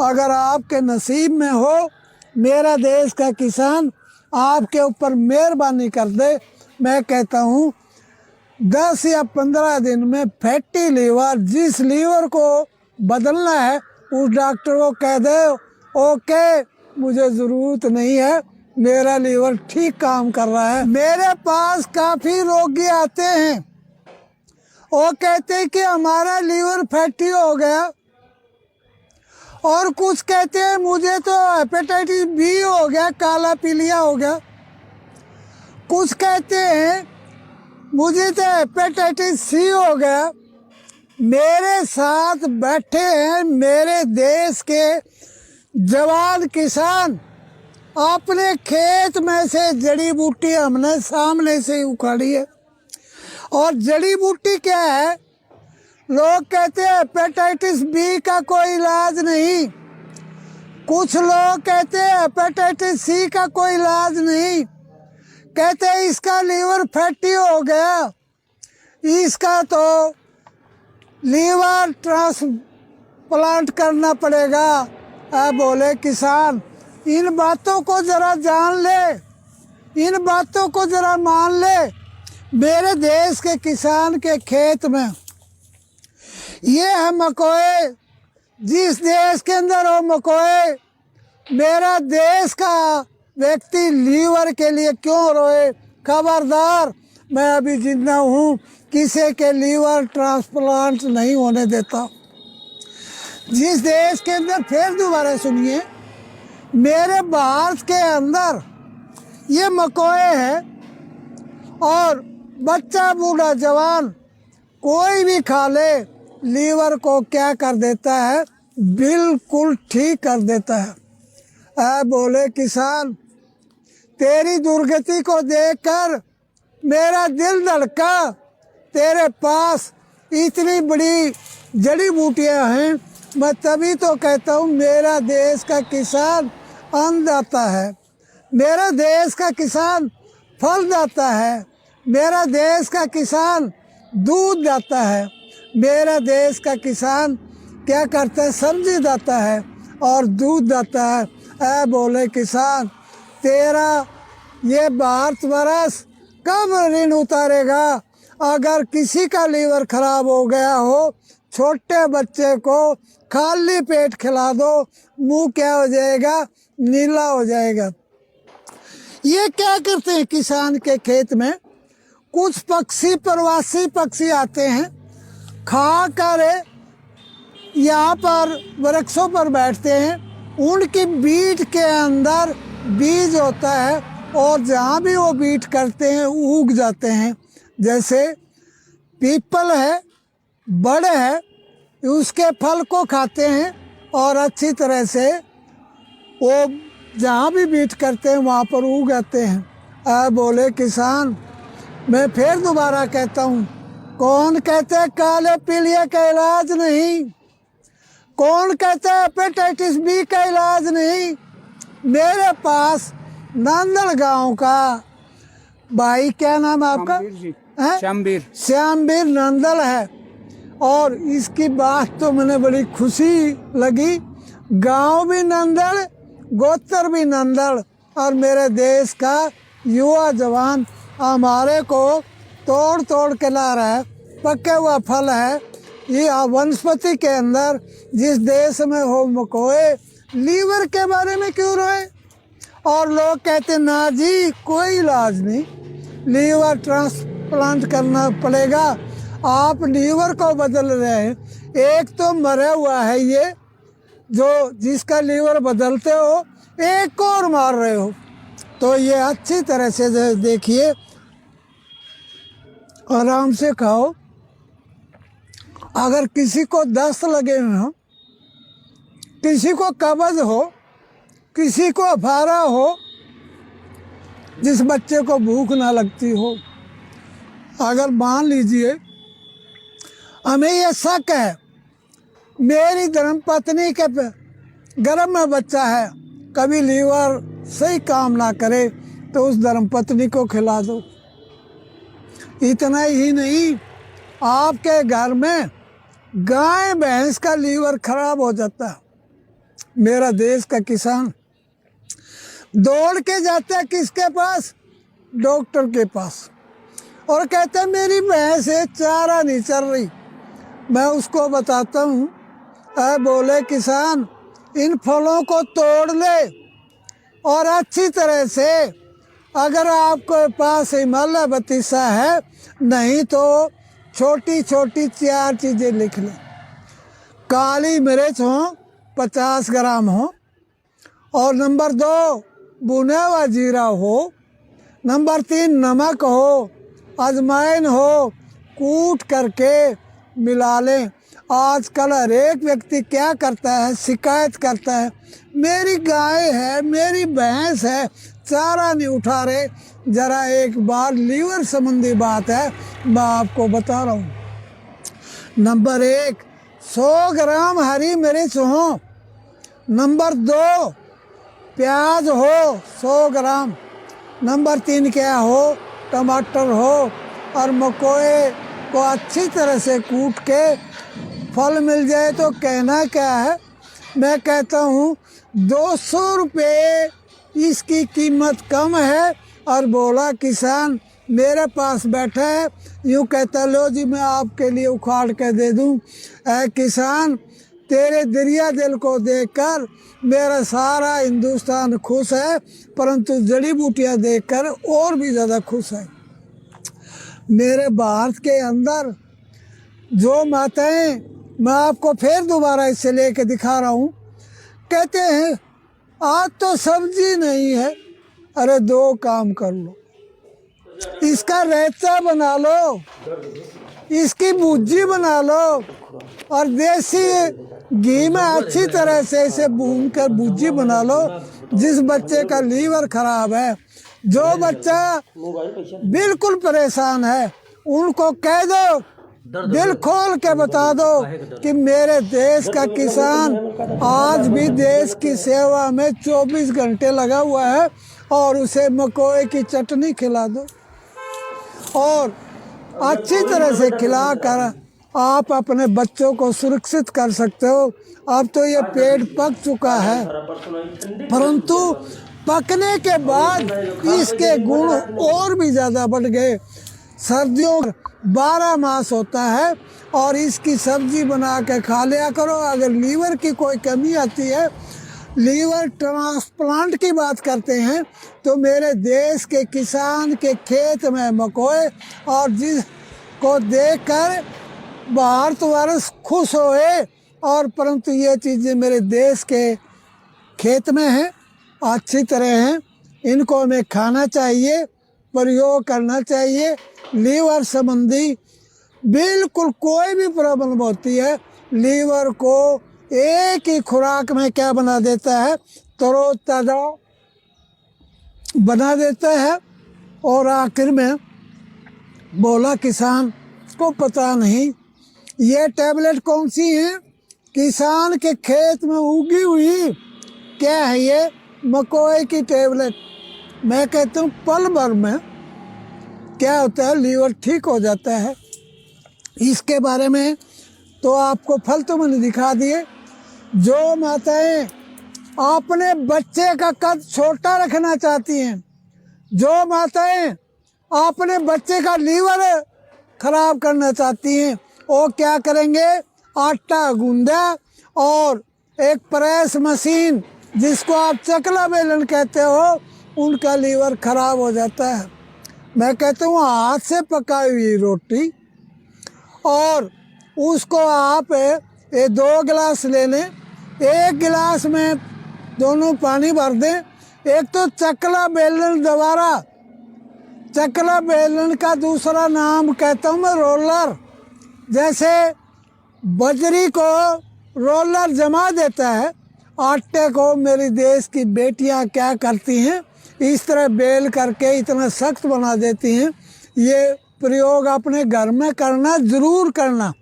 अगर आपके नसीब में हो, मेरा देश का किसान आपके ऊपर मेहरबानी कर दे, मैं कहता हूँ 10 या 15 दिन में फैटी लीवर, जिस लीवर को बदलना है उस डॉक्टर को कह दे ओके मुझे ज़रूरत नहीं है, मेरा लीवर ठीक काम कर रहा है। मेरे पास काफ़ी रोगी आते हैं, वो कहते हैं कि हमारा लीवर फैटी हो गया, और कुछ कहते हैं मुझे तो हेपेटाइटिस बी हो गया, काला पीलिया हो गया। कुछ कहते हैं मुझे तो हेपेटाइटिस सी हो गया। मेरे साथ बैठे हैं मेरे देश के जवान किसान, अपने खेत में से जड़ी बूटी हमने सामने से उखाड़ी है। और जड़ी बूटी क्या है? लोग कहते हैं हेपेटाइटिस बी का कोई इलाज नहीं, कुछ लोग कहते हैं हेपेटाइटिस सी का कोई इलाज नहीं, कहते हैं इसका लीवर फैटी हो गया, इसका तो लीवर ट्रांसप्लांट करना पड़ेगा। बोले किसान, इन बातों को ज़रा जान ले, इन बातों को ज़रा मान ले। मेरे देश के किसान के खेत में ये है मकोए, जिस देश के अंदर हो मकोए, मेरा देश का व्यक्ति लीवर के लिए क्यों रोए? खबरदार, मैं अभी जिंदा हूँ, किसी के लीवर ट्रांसप्लांट नहीं होने देता। जिस देश के अंदर, फिर दोबारा सुनिए, मेरे भारत के अंदर ये मकोए है, और बच्चा बूढ़ा जवान कोई भी खा ले, लीवर को क्या कर देता है? बिल्कुल ठीक कर देता है। बोले किसान, तेरी दुर्गति को देखकर मेरा दिल धड़का। तेरे पास इतनी बड़ी जड़ी बूटियां हैं, मैं तभी तो कहता हूँ मेरा देश का किसान अन्नदाता है, मेरा देश का किसान फलदाता है, मेरा देश का किसान दूध दाता है, मेरा देश का किसान क्या करता है? सब्जी दाता है और दूध दाता है। बोले किसान, तेरा ये भारतवर्ष कब ऋण उतारेगा? अगर किसी का लीवर खराब हो गया हो, छोटे बच्चे को खाली पेट खिला दो, मुंह क्या हो जाएगा? नीला हो जाएगा। ये क्या करते हैं किसान के खेत में? कुछ पक्षी, प्रवासी पक्षी आते हैं, खा कर यहाँ पर वृक्षों पर बैठते हैं, उनकी बीट के अंदर बीज होता है, और जहाँ भी वो बीट करते हैं उग जाते हैं। जैसे पीपल है, बड़ है, उसके फल को खाते हैं और अच्छी तरह से वो जहाँ भी बीट करते हैं वहाँ पर उग आते हैं। बोले किसान, मैं फिर दोबारा कहता हूँ, कौन कहता है काले पीलिया का इलाज नहीं? कौन कहता है हेपेटाइटिस बी का इलाज नहीं? मेरे पास नंदल गांव का भाई, क्या नाम है आपका? श्यामवीर नंदल है, और इसकी बात तो मैंने बड़ी खुशी लगी। गांव भी नंदल, गोत्र भी नंदल, और मेरे देश का युवा जवान हमारे को तोड़ तोड़ के ला रहा है। पके हुआ फल है ये वनस्पति के अंदर। जिस देश में हो मकोए, लीवर के बारे में क्यों रोए? और लोग कहते ना जी कोई इलाज नहीं, लीवर ट्रांसप्लांट करना पड़ेगा। आप लीवर को बदल रहे हैं, एक तो मरा हुआ है ये जो जिसका लीवर बदलते हो, एक को और मार रहे हो। तो ये अच्छी तरह से देखिए, आराम से खाओ। अगर किसी को दस्त लगे हुए हो, किसी को कब्ज हो, किसी को अफारा हो, जिस बच्चे को भूख ना लगती हो, अगर मान लीजिए हमें ये शक है मेरी धर्मपत्नी के गर्भ में बच्चा है, कभी लीवर सही काम ना करे, तो उस धर्मपत्नी को खिला दो। इतना ही नहीं, आपके घर में गाय भैंस का लीवर खराब हो जाता है, मेरा देश का किसान दौड़ के जाता है किसके पास? डॉक्टर के पास, और कहता है मेरी भैंस है, चारा नहीं चल रही। मैं उसको बताता हूँ, बोले किसान इन फलों को तोड़ ले और अच्छी तरह से, अगर आपके पास हिमालय बतीसा है, नहीं तो छोटी छोटी 4 चीज़ें लिख लें। काली मिर्च हो 50 ग्राम हो, और नंबर 2 भुना हुआ जीरा हो, नंबर 3 नमक हो, अजवाइन हो, कूट करके मिला लें। आजकल हर एक व्यक्ति क्या करता है? शिकायत करता है, मेरी गाय है, मेरी भैंस है, चारा नहीं उठा रहे। ज़रा एक बार लीवर संबंधी बात है, मैं आपको बता रहा हूँ। नंबर 1 100 ग्राम हरी मिर्च हो, नंबर 2 प्याज हो 100 ग्राम, नंबर 3 क्या हो? टमाटर हो, और मकोए को अच्छी तरह से कूट के फल मिल जाए तो कहना क्या है? मैं कहता हूँ 200 रुपये इसकी कीमत कम है। और बोला किसान मेरे पास बैठा है, यूँ कहता लो जी मैं आपके लिए उखाड़ के दे दूँ। किसान तेरे दरिया दिल को देखकर मेरा सारा हिंदुस्तान खुश है, परंतु जड़ी बूटियाँ देखकर और भी ज़्यादा खुश है। मेरे भारत के अंदर जो माताएं, मैं आपको फिर दोबारा इससे लेके दिखा रहा हूँ, कहते हैं आज तो सब्जी नहीं है। अरे 2 काम कर लो, इसका रायता बना लो, इसकी भुर्जी बना लो, और देसी घी में अच्छी तरह से इसे भून कर भुर्जी बना लो। जिस बच्चे का लीवर खराब है, जो बच्चा बिल्कुल परेशान है, उनको कह दो, दिल खोल के बता दो कि मेरे देश का किसान आज भी देश की सेवा में 24 घंटे लगा हुआ है, और उसे मकोए की चटनी खिला दो, और अच्छी तरह से खिलाकर आप अपने बच्चों को सुरक्षित कर सकते हो। अब तो ये पेड़ पक चुका है, परंतु पकने के बाद इसके गुण और भी ज़्यादा बढ़ गए। सर्दियों 12 मास होता है, और इसकी सब्जी बना के खा लिया करो। अगर लीवर की कोई कमी आती है, लीवर ट्रांसप्लांट की बात करते हैं, तो मेरे देश के किसान के खेत में मकोए, और जिसको देखकर भारतवर्ष खुश होए। और परंतु ये चीज़ें मेरे देश के खेत में हैं, अच्छी तरह हैं, इनको हमें खाना चाहिए, प्रयोग करना चाहिए। लीवर संबंधी बिल्कुल कोई भी प्रॉब्लम होती है, लीवर को एक ही खुराक में क्या बना देता है? तरोताज़ा बना देता है। और आखिर में बोला किसान को पता नहीं ये टैबलेट कौन सी है, किसान के खेत में उगी हुई क्या है ये? मकोए की टैबलेट। मैं कहता हूँ पल भर में क्या होता है, लीवर ठीक हो जाता है। इसके बारे में तो आपको फल तो मैंने दिखा दिए। जो माताएं अपने बच्चे का कद छोटा रखना चाहती हैं, जो माताएं अपने बच्चे का लीवर खराब करना चाहती हैं, वो क्या करेंगे? आटा गूंदा और एक प्रेस मशीन, जिसको आप चकला बेलन कहते हो, उनका लीवर खराब हो जाता है। मैं कहता हूँ हाथ से पकाई हुई रोटी, और उसको आप 2 गिलास ले लें, 1 गिलास में दोनों पानी भर दें। एक तो चकला बेलन, दोबारा चकला बेलन का दूसरा नाम कहता हूँ मैं रोलर। जैसे बजरी को रोलर जमा देता है, आटे को मेरी देश की बेटियां क्या करती हैं, इस तरह बेल करके इतना सख्त बना देती हैं। ये प्रयोग अपने घर में करना, ज़रूर करना।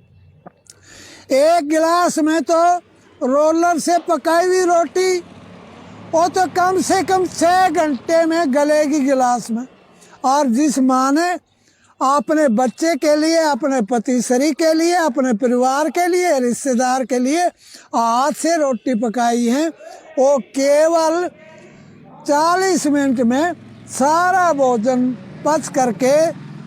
1 गिलास में तो रोलर से पकाई हुई रोटी, वो तो कम से कम 6 घंटे में गलेगी गिलास में। और जिस माँ ने अपने बच्चे के लिए, अपने पतिश्री के लिए, अपने परिवार के लिए, रिश्तेदार के लिए हाथ से रोटी पकाई है। वो केवल 40 मिनट में सारा भोजन पच करके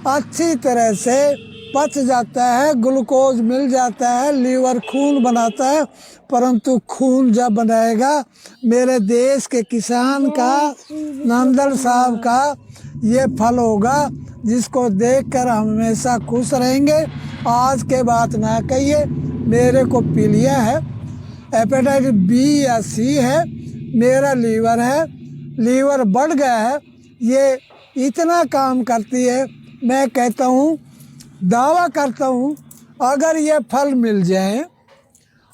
अच्छी तरह से पच जाता है, ग्लूकोज मिल जाता है, लीवर खून बनाता है। परंतु खून जब बनाएगा मेरे देश के किसान का, नंदन साहब का ये फल होगा जिसको देखकर हम हमेशा खुश रहेंगे। आज के बात ना कहिए, मेरे को पीलिया है, हेपेटाइटिस बी या सी है, मेरा लीवर है, लीवर बढ़ गया है। ये इतना काम करती है, मैं कहता हूँ, दावा करता हूँ, अगर ये फल मिल जाए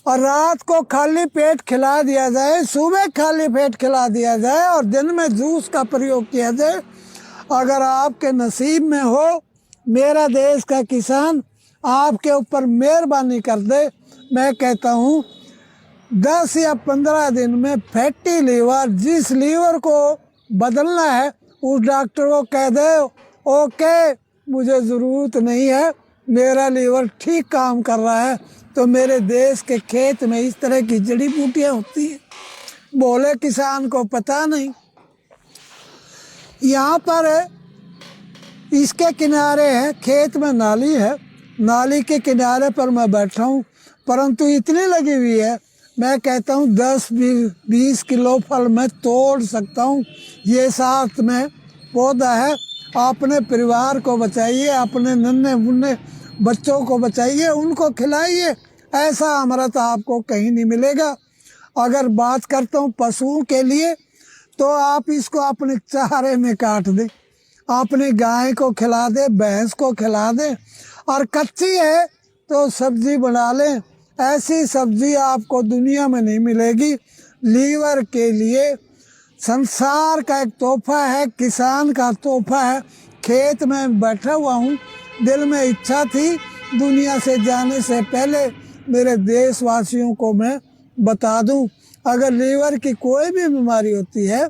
और रात को खाली पेट खिला दिया जाए, सुबह खाली पेट खिला दिया जाए और दिन में जूस का प्रयोग किया जाए, अगर आपके नसीब में हो, मेरा देश का किसान आपके ऊपर मेहरबानी कर दे, मैं कहता हूँ 10 या 15 दिन में फैटी लीवर, जिस लीवर को बदलना है उस डॉक्टर को कह दे ओके मुझे ज़रूरत नहीं है, मेरा लीवर ठीक काम कर रहा है। तो मेरे देश के खेत में इस तरह की जड़ी बूटियाँ होती हैं, बोले किसान को पता नहीं। यहाँ पर इसके किनारे है, खेत में नाली है, नाली के किनारे पर मैं बैठा हूँ, परंतु इतनी लगी हुई है, मैं कहता हूँ 10-20 किलो फल मैं तोड़ सकता हूँ। ये साथ में पौधा है, अपने परिवार को बचाइए, अपने नन्हे मुन्ने बच्चों को बचाइए, उनको खिलाइए। ऐसा अमृत आपको कहीं नहीं मिलेगा। अगर बात करता हूँ पशुओं के लिए, तो आप इसको अपने चारे में काट दें, अपनी गाय को खिला दें, भैंस को खिला दें, और कच्ची है तो सब्जी बना लें। ऐसी सब्जी आपको दुनिया में नहीं मिलेगी। लीवर के लिए संसार का एक तोहफा है, किसान का तोहफा है। खेत में बैठा हुआ हूँ, दिल में इच्छा थी दुनिया से जाने से पहले मेरे देशवासियों को मैं बता दूं, अगर लीवर की कोई भी बीमारी होती है,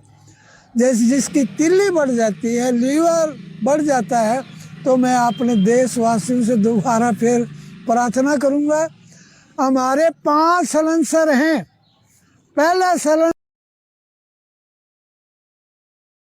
जैसे जिसकी तिल्ली बढ़ जाती है, लीवर बढ़ जाता है, तो मैं अपने देशवासियों से दोबारा फिर प्रार्थना करूंगा। हमारे 5 सलेंसर हैं। पहला सलेंसर